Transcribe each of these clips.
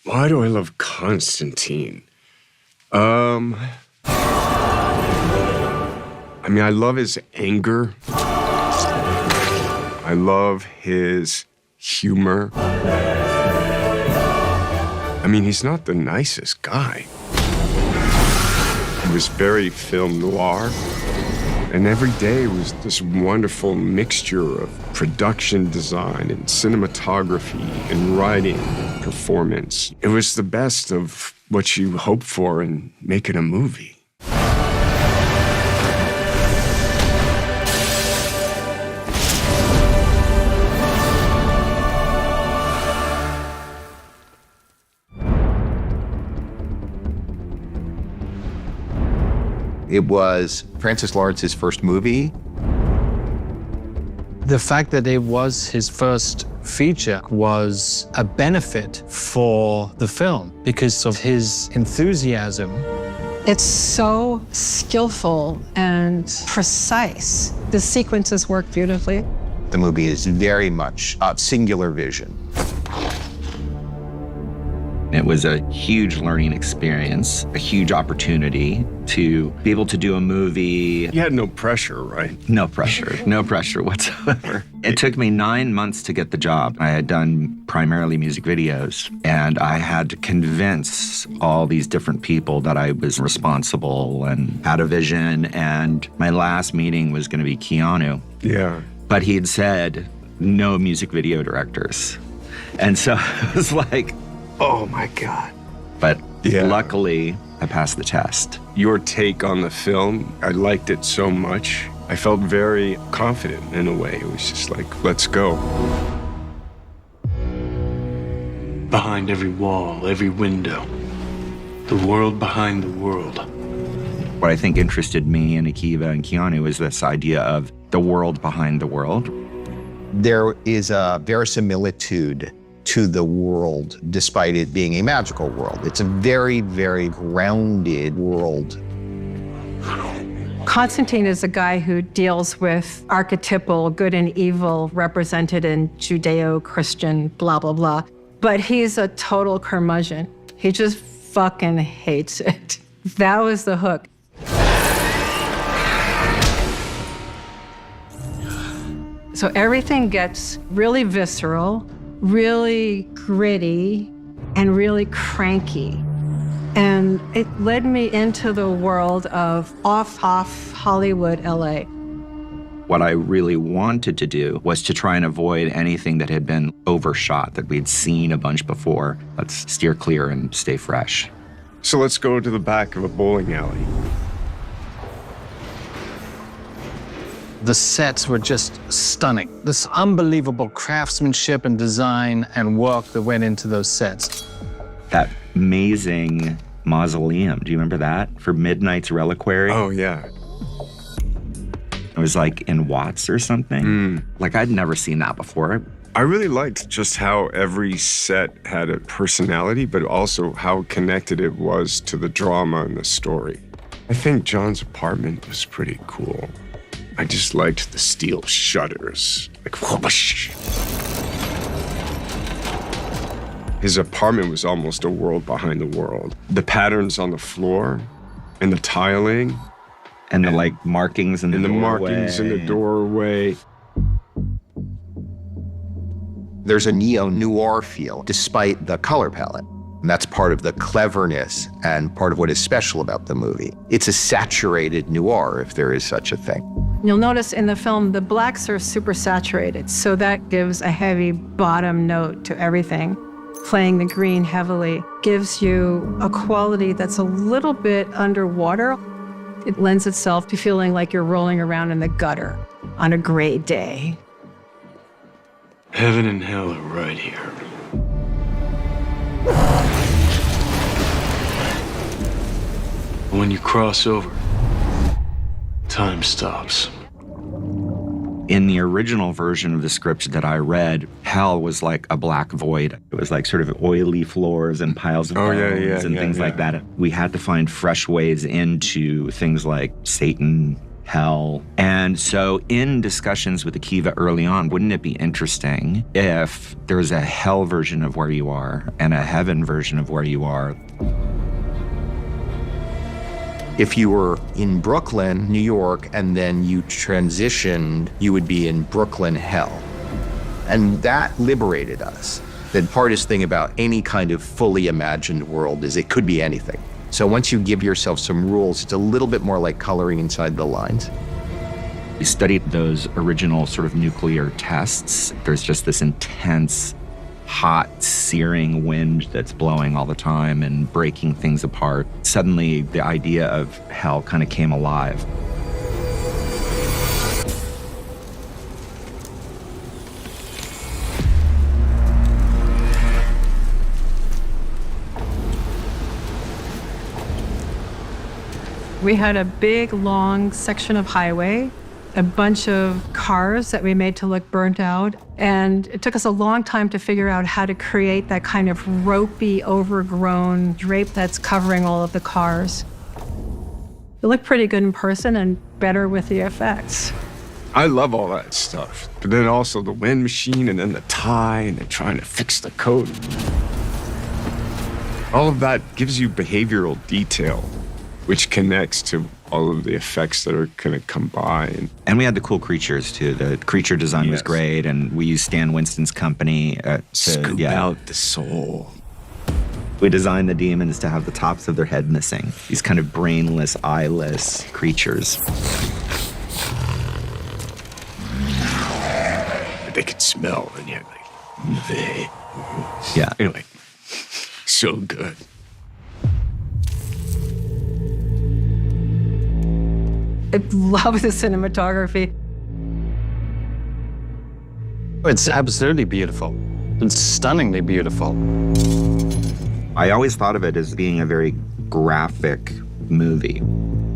Why do I love Constantine? I love his anger. I love his humor. He's not the nicest guy. He was very film noir. And every day was this wonderful mixture of production design and cinematography and writing and performance. It was the best of what you hope for in making a movie. It was Francis Lawrence's first movie. The fact that it was his first feature was a benefit for the film because of his enthusiasm. It's so skillful and precise. The sequences work beautifully. The movie is very much a singular vision. It was a huge learning experience, a huge opportunity to be able to do a movie. You had no pressure, right? No pressure whatsoever. It took me 9 months to get the job. I had done primarily music videos, and I had to convince all these different people that I was responsible and had a vision, and my last meeting was going to be Keanu. Yeah. But he had said, no music video directors. And so it was like, oh my God. But luckily, I passed the test. Your take on the film, I liked it so much. I felt very confident in a way. It was just like, let's go. Behind every wall, every window, the world behind the world. What I think interested me and Akiva and Keanu is this idea of the world behind the world. There is a verisimilitude to the world, despite it being a magical world. It's a very, very grounded world. Constantine is a guy who deals with archetypal good and evil represented in Judeo-Christian blah, blah, blah. But he's a total curmudgeon. He just fucking hates it. That was the hook. So everything gets really visceral, really gritty, and really cranky. And it led me into the world of off Hollywood, LA. What I really wanted to do was to try and avoid anything that had been overshot, that we'd seen a bunch before. Let's steer clear and stay fresh. So let's go to the back of a bowling alley. The sets were just stunning. This unbelievable craftsmanship and design and work that went into those sets. That amazing mausoleum, do you remember that? For Midnight's Reliquary? Oh, yeah. It was like in Watts or something. Like I'd never seen that before. I really liked just how every set had a personality, but also how connected it was to the drama and the story. I think John's apartment was pretty cool. I just liked the steel shutters, like whoosh. His apartment was almost a world behind the world. The patterns on the floor and the tiling. And the like markings in the doorway. Markings in the doorway. There's a neo-noir feel, despite the color palette. And that's part of the cleverness and part of what is special about the movie. It's a saturated noir, if there is such a thing. You'll notice in the film, the blacks are super saturated, so that gives a heavy bottom note to everything. Playing the green heavily gives you a quality that's a little bit underwater. It lends itself to feeling like you're rolling around in the gutter on a gray day. Heaven and hell are right here. When you cross over, time stops. In the original version of the script that I read, hell was like a black void. It was like sort of oily floors and piles of bones and things like that. We had to find fresh ways into things like Satan, hell. And so in discussions with Akiva early on, wouldn't it be interesting if there was a hell version of where you are and a heaven version of where you are? If you were in Brooklyn, New York, and then you transitioned, you would be in Brooklyn hell. And that liberated us. The hardest thing about any kind of fully imagined world is it could be anything. So once you give yourself some rules, it's a little bit more like coloring inside the lines. We studied those original sort of nuclear tests. There's just this intense, hot, searing wind that's blowing all the time and breaking things apart. Suddenly, the idea of hell kind of came alive. We had a big, long section of highway, a bunch of cars that we made to look burnt out. And it took us a long time to figure out how to create that kind of ropey, overgrown drape that's covering all of the cars. It looked pretty good in person and better with the effects. I love all that stuff. But then also the wind machine and then the tie and then trying to fix the coat. All of that gives you behavioral detail, which connects to all of the effects that are going to come by. And we had the cool creatures, too. The creature design was great, and we used Stan Winston's company to scoop out the soul. We designed the demons to have the tops of their head missing. These kind of brainless, eyeless creatures. They could smell, and you're like, they. Yeah. Anyway, so good. I love the cinematography. It's absolutely beautiful. It's stunningly beautiful. I always thought of it as being a very graphic movie.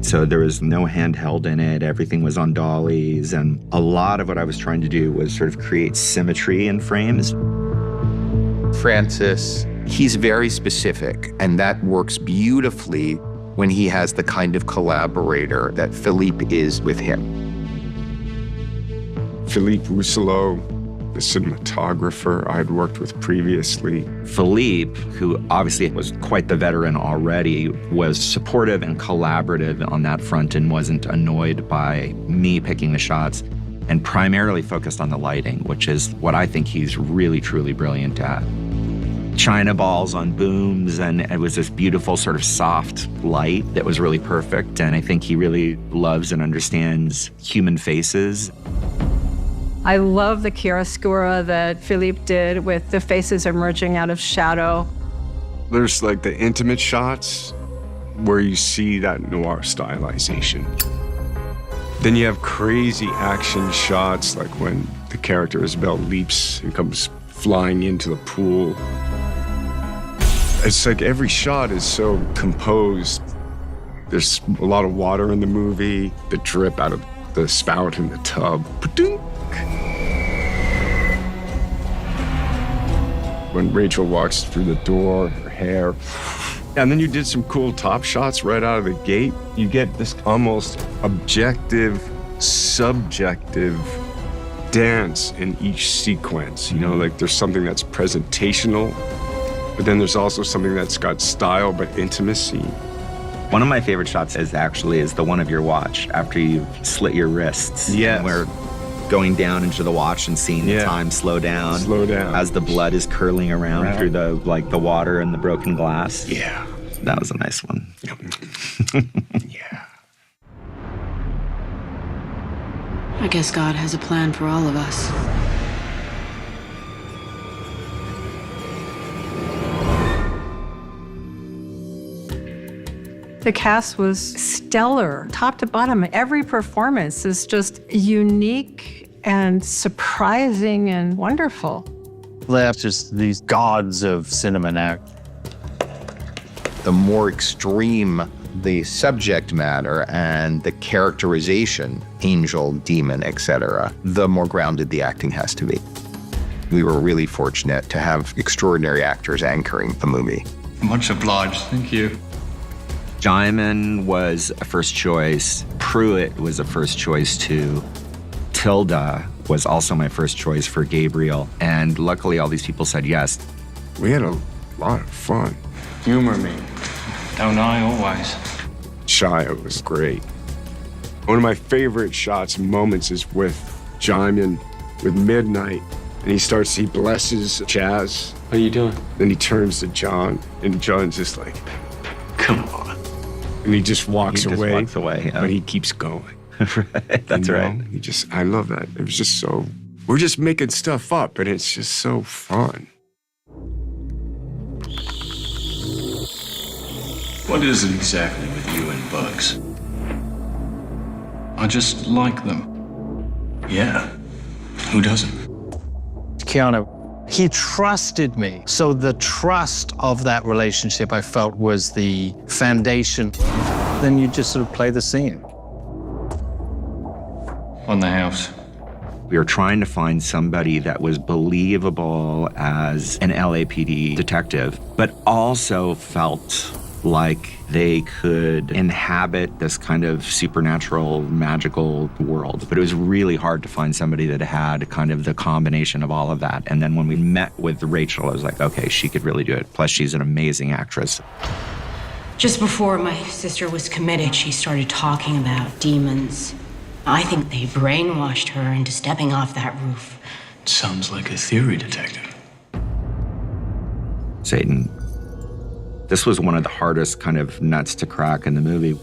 So there was no handheld in it. Everything was on dollies. And a lot of what I was trying to do was sort of create symmetry in frames. Francis, he's very specific, and that works beautifully when he has the kind of collaborator that Philippe is with him. Philippe Rousselot, the cinematographer I had worked with previously. Philippe, who obviously was quite the veteran already, was supportive and collaborative on that front and wasn't annoyed by me picking the shots, and primarily focused on the lighting, which is what I think he's really, truly brilliant at. China balls on booms, and it was this beautiful sort of soft light that was really perfect. And I think he really loves and understands human faces. I love the chiaroscuro that Philippe did with the faces emerging out of shadow. There's like the intimate shots where you see that noir stylization. Then you have crazy action shots, like when the character Isabel leaps and comes flying into the pool. It's like every shot is so composed. There's a lot of water in the movie, the drip out of the spout in the tub. Ba-dunk. When Rachel walks through the door, her hair. And then you did some cool top shots right out of the gate. You get this almost objective, subjective dance in each sequence. You know, like there's something that's presentational, but then there's also something that's got style but intimacy. One of my favorite shots is the one of your watch after you've slit your wrists. Yeah. We're going down into the watch and seeing the time slow down. Slow down. As the blood is curling around through the water and the broken glass. Yeah. That was a nice one. Yeah. I guess God has a plan for all of us. The cast was stellar, top to bottom. Every performance is just unique and surprising and wonderful. They're just these gods of cinema now. The more extreme the subject matter and the characterization, angel, demon, etc., the more grounded the acting has to be. We were really fortunate to have extraordinary actors anchoring the movie. Much obliged, thank you. Diamond was a first choice. Pruitt was a first choice too. Tilda was also my first choice for Gabriel. And luckily all these people said yes. We had a lot of fun. Humor me. Don't I always? Shia was great. One of my favorite shots and moments is with Jaimin, with Midnight, and he blesses Chaz. What are you doing? Then he turns to John, and John's just like, Come on. and he just walks away. Walks away, yeah. But he keeps going. Right, that's right. I love that. It was just so, we're just making stuff up, and it's just so fun. What is it exactly with you and bugs? I just like them. Yeah. Who doesn't? Keanu, he trusted me. So the trust of that relationship I felt was the foundation. Then you just sort of play the scene. On the house. We were trying to find somebody that was believable as an LAPD detective, but also felt like they could inhabit this kind of supernatural, magical world. But it was really hard to find somebody that had kind of the combination of all of that. And then when we met with Rachel, I was like, okay, she could really do it. Plus, she's an amazing actress. Just before my sister was committed, she started talking about demons. I think they brainwashed her into stepping off that roof. Sounds like a theory detective. Satan. This was one of the hardest kind of nuts to crack in the movie.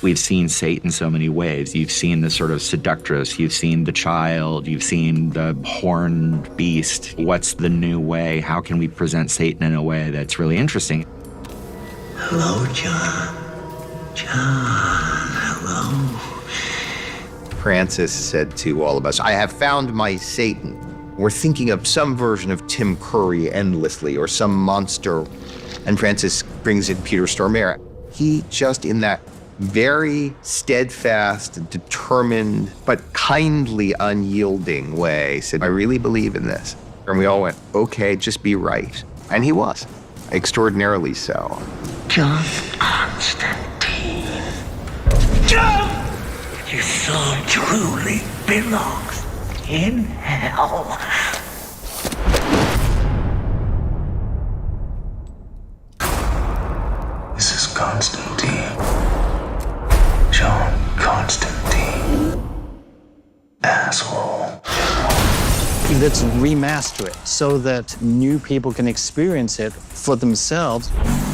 We've seen Satan so many ways. You've seen the sort of seductress, you've seen the child, you've seen the horned beast. What's the new way? How can we present Satan in a way that's really interesting? Hello, John. John, hello. Francis said to all of us, I have found my Satan. We're thinking of some version of Tim Curry endlessly, or some monster. And Francis brings in Peter Stormare. He just, in that very steadfast, determined, but kindly unyielding way, said, I really believe in this. And we all went, okay, just be right. And he was, extraordinarily so. John Constantine. John! Your soul truly belongs in hell. This is Constantine. John Constantine. Asshole. Let's remaster it so that new people can experience it for themselves.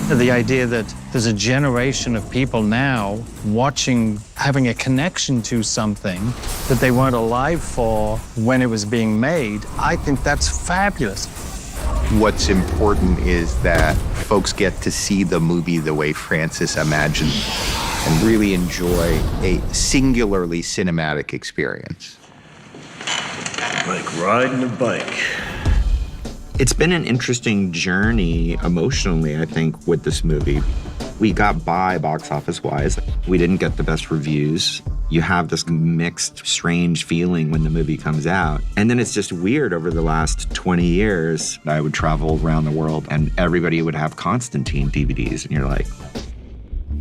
The idea that there's a generation of people now watching, having a connection to something that they weren't alive for when it was being made, I think that's fabulous. What's important is that folks get to see the movie the way Francis imagined and really enjoy a singularly cinematic experience. Like riding a bike. It's been an interesting journey emotionally, I think, with this movie. We got by box office-wise. We didn't get the best reviews. You have this mixed, strange feeling when the movie comes out. And then it's just weird over the last 20 years. I would travel around the world and everybody would have Constantine DVDs. And you're like,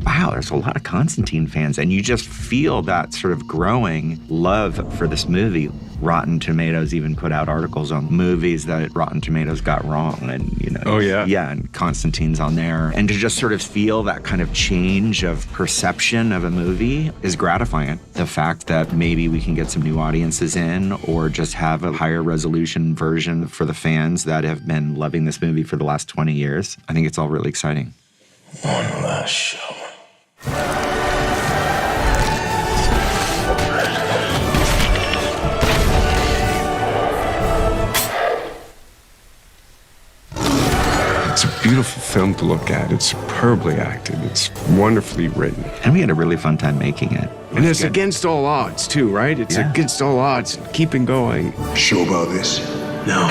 wow, there's a lot of Constantine fans. And you just feel that sort of growing love for this movie. Rotten Tomatoes even put out articles on movies that Rotten Tomatoes got wrong. And, you know. Oh, yeah. Yeah, and Constantine's on there. And to just sort of feel that kind of change of perception of a movie is gratifying. The fact that maybe we can get some new audiences in or just have a higher resolution version for the fans that have been loving this movie for the last 20 years. I think it's all really exciting. One last show. It's a beautiful film to look at. It's superbly acted. It's wonderfully written. And we had a really fun time making it. And it's against all odds, too, right? It's against all odds, keeping going. Sure about this? No.